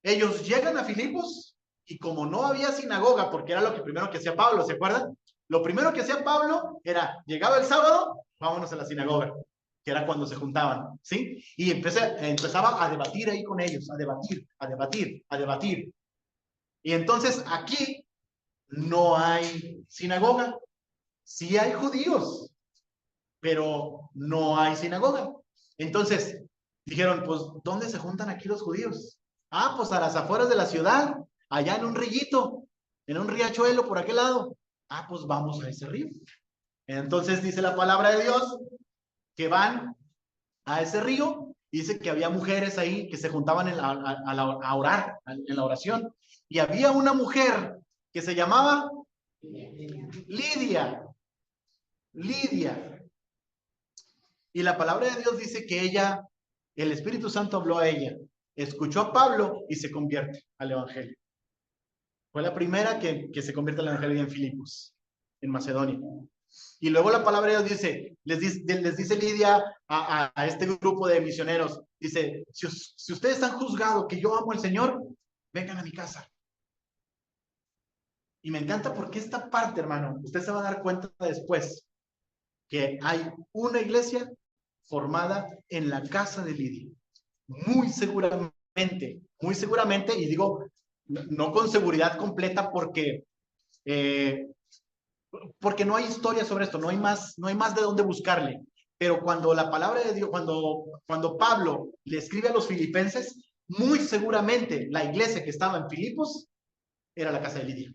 Ellos llegan a Filipos y como no había sinagoga, porque era lo que primero que hacía Pablo, ¿se acuerdan? Lo primero que hacía Pablo era, llegaba el sábado, vámonos a la sinagoga, que era cuando se juntaban, ¿sí? Y empezaba a debatir ahí con ellos, a debatir. Y entonces aquí no hay sinagoga. Sí hay judíos, pero no hay sinagoga. Entonces, dijeron, pues, ¿dónde se juntan aquí los judíos? Ah, pues a las afueras de la ciudad, allá en un rillito, en un riachuelo por aquel lado. Ah, pues vamos a ese río. Entonces dice la palabra de Dios que van a ese río. Dice que había mujeres ahí que se juntaban a orar, en la oración. Y había una mujer que se llamaba Lidia. Y la palabra de Dios dice que ella, el Espíritu Santo habló a ella, escuchó a Pablo y se convierte al Evangelio. Fue la primera que se convierte al Evangelio en Filipos, en Macedonia. Y luego la palabra de Dios dice, les dice Lidia a este grupo de misioneros, dice, si ustedes han juzgado que yo amo al Señor, vengan a mi casa. Y me encanta porque esta parte, hermano, usted se va a dar cuenta después que hay una iglesia formada en la casa de Lidia. Muy seguramente, y digo, no con seguridad completa porque no hay historia sobre esto, no hay más de dónde buscarle. Pero cuando la palabra de Dios, cuando Pablo le escribe a los filipenses, muy seguramente la iglesia que estaba en Filipos era la casa de Lidia.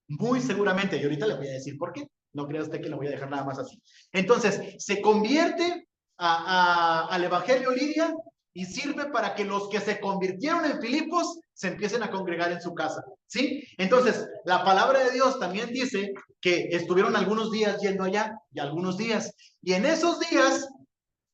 Muy seguramente, y ahorita le voy a decir por qué. No crea usted que lo voy a dejar nada más así. Entonces, se convierte al Evangelio Lidia y sirve para que los que se convirtieron en Filipos se empiecen a congregar en su casa, ¿sí? Entonces, la palabra de Dios también dice que estuvieron algunos días yendo allá y algunos días. Y en esos días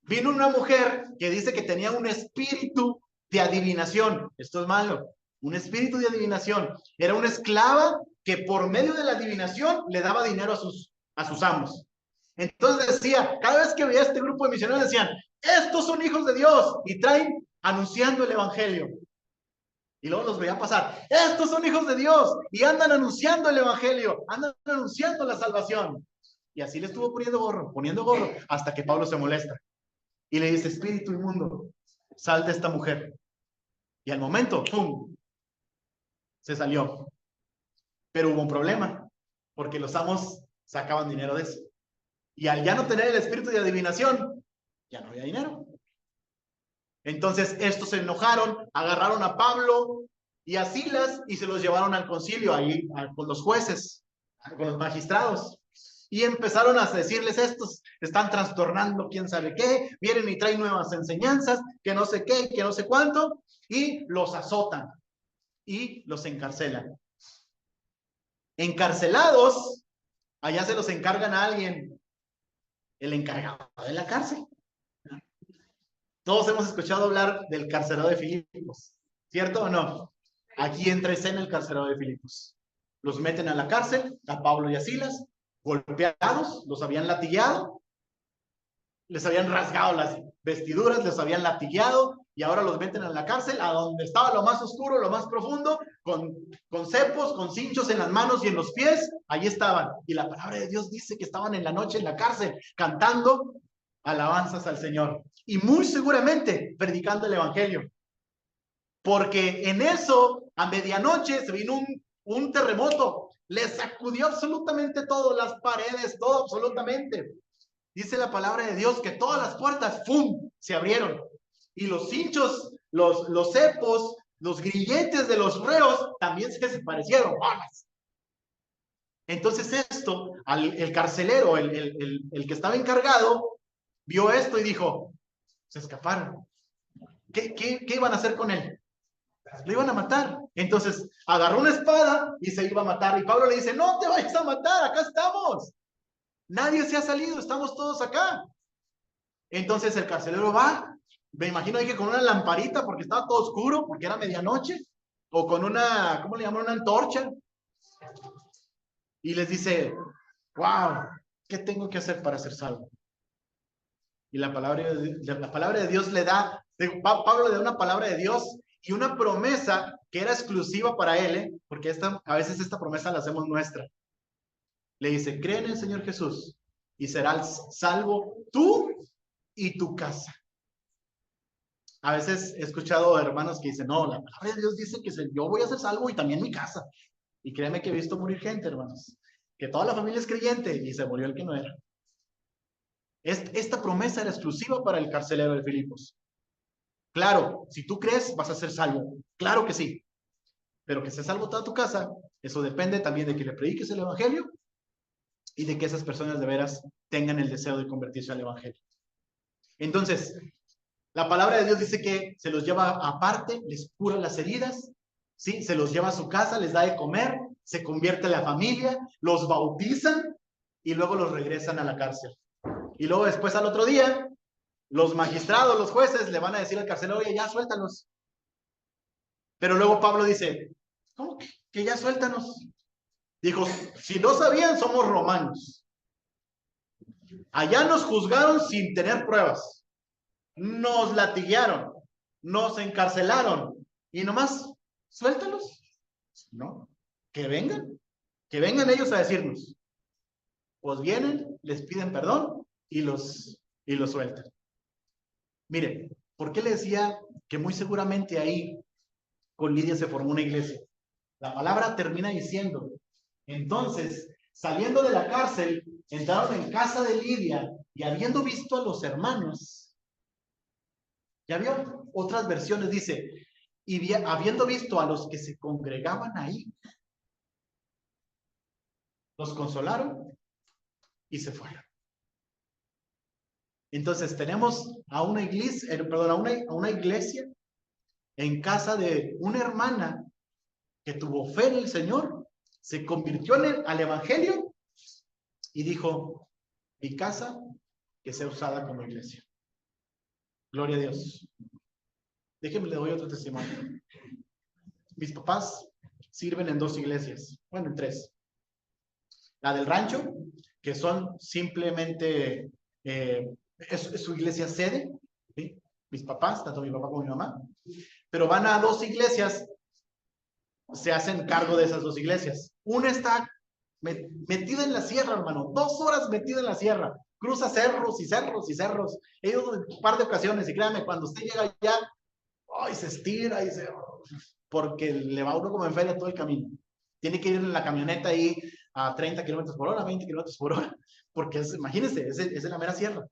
vino una mujer que dice que tenía un espíritu de adivinación. Esto es malo. Un espíritu de adivinación. Era una esclava que por medio de la adivinación le daba dinero a sus amos. Entonces decía, cada vez que veía este grupo de misioneros decían, estos son hijos de Dios, y traen anunciando el evangelio. Y luego los veía pasar, estos son hijos de Dios, y andan anunciando el evangelio, andan anunciando la salvación. Y así le estuvo poniendo gorro, hasta que Pablo se molesta. Y le dice, espíritu inmundo, sal de esta mujer. Y al momento, ¡pum!, se salió. Pero hubo un problema, porque los amos sacaban dinero de eso. Y al ya no tener el espíritu de adivinación, ya no había dinero. Entonces estos se enojaron, agarraron a Pablo y a Silas y se los llevaron al concilio, ahí con los jueces, con los magistrados. Y empezaron a decirles, estos están trastornando quién sabe qué, vienen y traen nuevas enseñanzas, que no sé qué, que no sé cuánto, y los azotan y los encarcelan. Encarcelados, allá se los encargan a alguien, el encargado de la cárcel. Todos hemos escuchado hablar del carcelero de Filipos, ¿cierto o no? Aquí entra escena el carcelero de Filipos. Los meten a la cárcel, a Pablo y a Silas, golpeados, los habían latigueado, les habían rasgado las vestiduras, les habían latigueado y ahora los meten a la cárcel, a donde estaba lo más oscuro, lo más profundo, con cepos, con cinchos en las manos y en los pies, allí estaban. Y la palabra de Dios dice que estaban en la noche en la cárcel, cantando alabanzas al Señor. Y muy seguramente predicando el Evangelio. Porque en eso, a medianoche, se vino un terremoto. Les sacudió absolutamente todo, las paredes, todo absolutamente. Dice la palabra de Dios que todas las puertas, ¡pum!, se abrieron. Y los cinchos, los cepos, los grilletes de los reos también se desaparecieron. ¡Balas! Entonces esto, el carcelero, el que estaba encargado, vio esto y dijo, se escaparon. ¿Qué iban a hacer con él? Lo iban a matar. Entonces agarró una espada y se iba a matar. Y Pablo le dice, no te vayas a matar, acá estamos. Nadie se ha salido, estamos todos acá. Entonces el carcelero va, me imagino que con una lamparita porque estaba todo oscuro, porque era medianoche, o con una, ¿cómo le llaman? Una antorcha. Y les dice, wow, ¿qué tengo que hacer para ser salvo? Y la palabra de Dios le da, Pablo le da una palabra de Dios y una promesa que era exclusiva para él, porque a veces esta promesa la hacemos nuestra. Le dice, cree en el Señor Jesús y serás salvo tú y tu casa. A veces he escuchado hermanos que dicen, no, la palabra de Dios dice que yo voy a ser salvo y también mi casa. Y créanme que he visto morir gente, hermanos, que toda la familia es creyente y se murió el que no era. Esta promesa era exclusiva para el carcelero de Filipos. Claro, si tú crees, vas a ser salvo. Claro que sí. Pero que seas salvo toda tu casa, eso depende también de que le prediques el evangelio y de que esas personas de veras tengan el deseo de convertirse al evangelio. Entonces, la palabra de Dios dice que se los lleva aparte, les cura las heridas, ¿sí? Se los lleva a su casa, les da de comer, se convierte en la familia, los bautizan y luego los regresan a la cárcel. Y luego después al otro día, los magistrados, los jueces le van a decir al carcelero, oye, ya suéltanos. Pero luego Pablo dice, ¿cómo que ya suéltanos? Dijo, si no sabían, somos romanos. Allá nos juzgaron sin tener pruebas. Nos latiguearon, nos encarcelaron y nomás, suéltalos, ¿no? Que vengan ellos a decirnos. Pues vienen, les piden perdón y los sueltan. Miren, ¿por qué le decía que muy seguramente ahí con Lidia se formó una iglesia? La palabra termina diciendo, entonces, saliendo de la cárcel, entraron en casa de Lidia y habiendo visto a los hermanos, ya vio, otras versiones dice, y habiendo visto a los que se congregaban ahí, los consolaron y se fueron. Entonces tenemos a una iglesia, a una iglesia en casa de una hermana que tuvo fe en el Señor, se convirtió al evangelio y dijo, mi casa que sea usada como iglesia. Gloria a Dios. Déjenme le doy otro testimonio. Mis papás sirven en 2 iglesias, bueno, en 3. La del rancho, que son simplemente, es su iglesia sede, ¿sí? Mis papás, tanto mi papá como mi mamá, pero van a 2 iglesias, se hacen cargo de esas 2 iglesias. Una está metida en la sierra, hermano, 2 horas metida en la sierra, cruza cerros y cerros y cerros. He ido un par de ocasiones y créanme, cuando usted llega allá, ¡ay! Se estira y porque le va uno como en feria todo el camino. Tiene que ir en la camioneta ahí a 30 kilómetros por hora, 20 kilómetros por hora, porque imagínense, es en la mera sierra.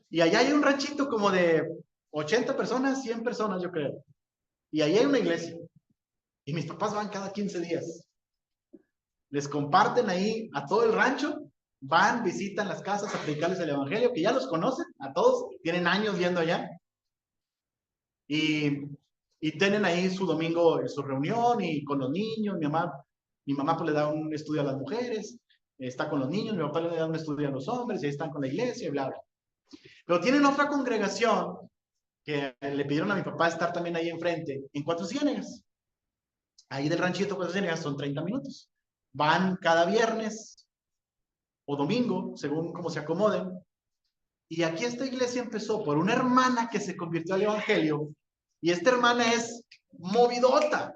Y allá hay un ranchito como de 80 personas, 100 personas, yo creo. Y allá hay una iglesia. Y mis papás van cada 15 días. Les comparten ahí a todo el rancho, van, visitan las casas a predicarles el evangelio, que ya los conocen, a todos, tienen años yendo allá. Y tienen ahí su domingo, su reunión y con los niños. Mi mamá pues le da un estudio a las mujeres, está con los niños, mi papá le da un estudio a los hombres, y ahí están con la iglesia y bla, bla. Pero tienen otra congregación que le pidieron a mi papá estar también ahí enfrente, en Cuatro Ciénegas. Ahí del ranchito Cuatro Ciénegas son 30 minutos. Van cada viernes o domingo, según como se acomoden. Y aquí esta iglesia empezó por una hermana que se convirtió al evangelio. Y esta hermana es movidota.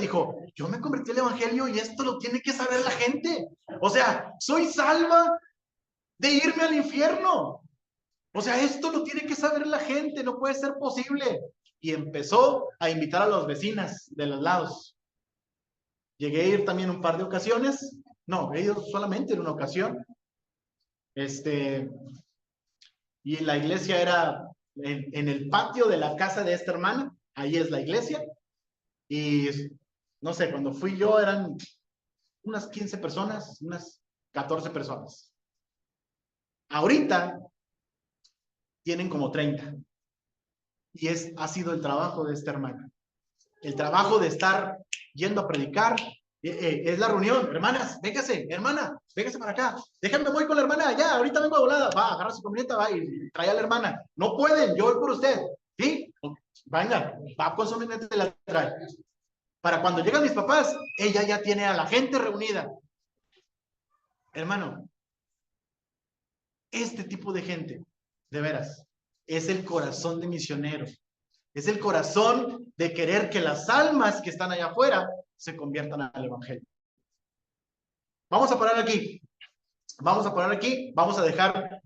Dijo, yo me convertí al evangelio y esto lo tiene que saber la gente. O sea, soy salva de irme al infierno. O sea, esto lo tiene que saber la gente, no puede ser posible. Y empezó a invitar a las vecinas de los lados. Llegué a ir también un par de ocasiones. No, he ido solamente en una ocasión. Y la iglesia era en el patio de la casa de esta hermana. Ahí es la iglesia. Y no sé, cuando fui yo eran unas 15 personas, unas 14 personas. Ahorita tienen como 30. Y ha sido el trabajo de esta hermana. El trabajo de estar yendo a predicar. Es la reunión. Hermanas, véngase, hermana, véngase para acá. Déjame, voy con la hermana. Ya, ahorita vengo de volada. Va, agarra su camioneta, va y trae a la hermana. No pueden, yo voy por usted. ¿Sí? Venga, va con su camioneta y la trae. Para cuando llegan mis papás, ella ya tiene a la gente reunida. Hermano, este tipo de gente, de veras, es el corazón de misionero. Es el corazón de querer que las almas que están allá afuera se conviertan al evangelio. Vamos a parar aquí. Vamos a dejar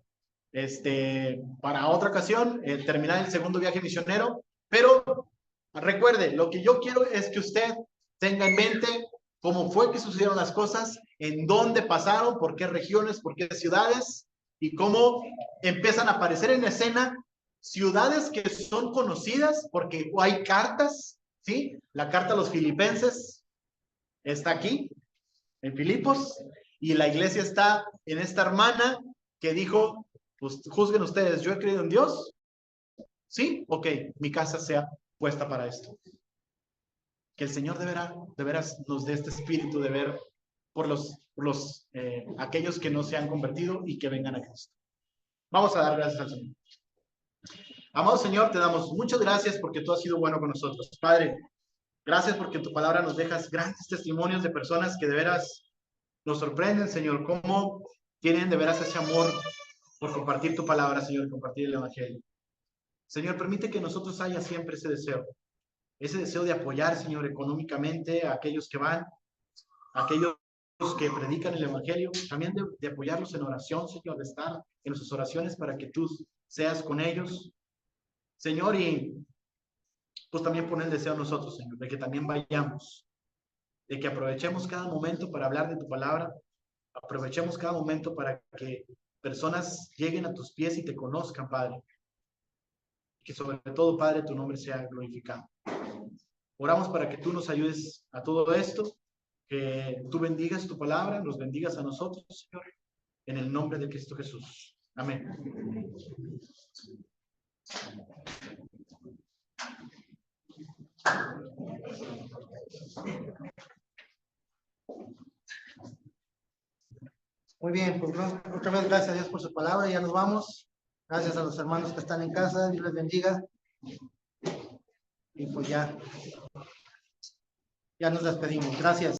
para otra ocasión terminar el segundo viaje misionero. Pero recuerde, lo que yo quiero es que usted tenga en mente cómo fue que sucedieron las cosas, en dónde pasaron, por qué regiones, por qué ciudades, y cómo empiezan a aparecer en escena ciudades que son conocidas porque hay cartas, ¿sí? La carta a los filipenses está aquí, en Filipos, y la iglesia está en esta hermana que dijo, pues juzguen ustedes, yo he creído en Dios, ¿sí? Ok, mi casa sea puesta para esto. Que el Señor de veras nos dé este espíritu de ver por aquellos que no se han convertido y que vengan a Cristo. Vamos a dar gracias al Señor. Amado Señor, te damos muchas gracias porque tú has sido bueno con nosotros. Padre, gracias porque en tu palabra nos dejas grandes testimonios de personas que de veras nos sorprenden, Señor, cómo tienen de veras ese amor por compartir tu palabra, Señor, compartir el Evangelio. Señor, permite que nosotros haya siempre ese deseo de apoyar, Señor, económicamente a aquellos que van, a aquellos que predican el Evangelio, también de apoyarlos en oración, Señor, de estar en sus oraciones para que tú seas con ellos, Señor, y pues también pon el deseo a nosotros, Señor, de que también vayamos, de que aprovechemos cada momento para hablar de tu palabra, aprovechemos cada momento para que personas lleguen a tus pies y te conozcan, Padre. Que sobre todo, Padre, tu nombre sea glorificado. Oramos para que tú nos ayudes a todo esto, que tú bendigas tu palabra, nos bendigas a nosotros, Señor, en el nombre de Cristo Jesús. Amén. Muy bien, pues otra vez gracias a Dios por su palabra, ya nos vamos. Gracias a los hermanos que están en casa, Dios les bendiga. Y pues ya nos despedimos. Gracias.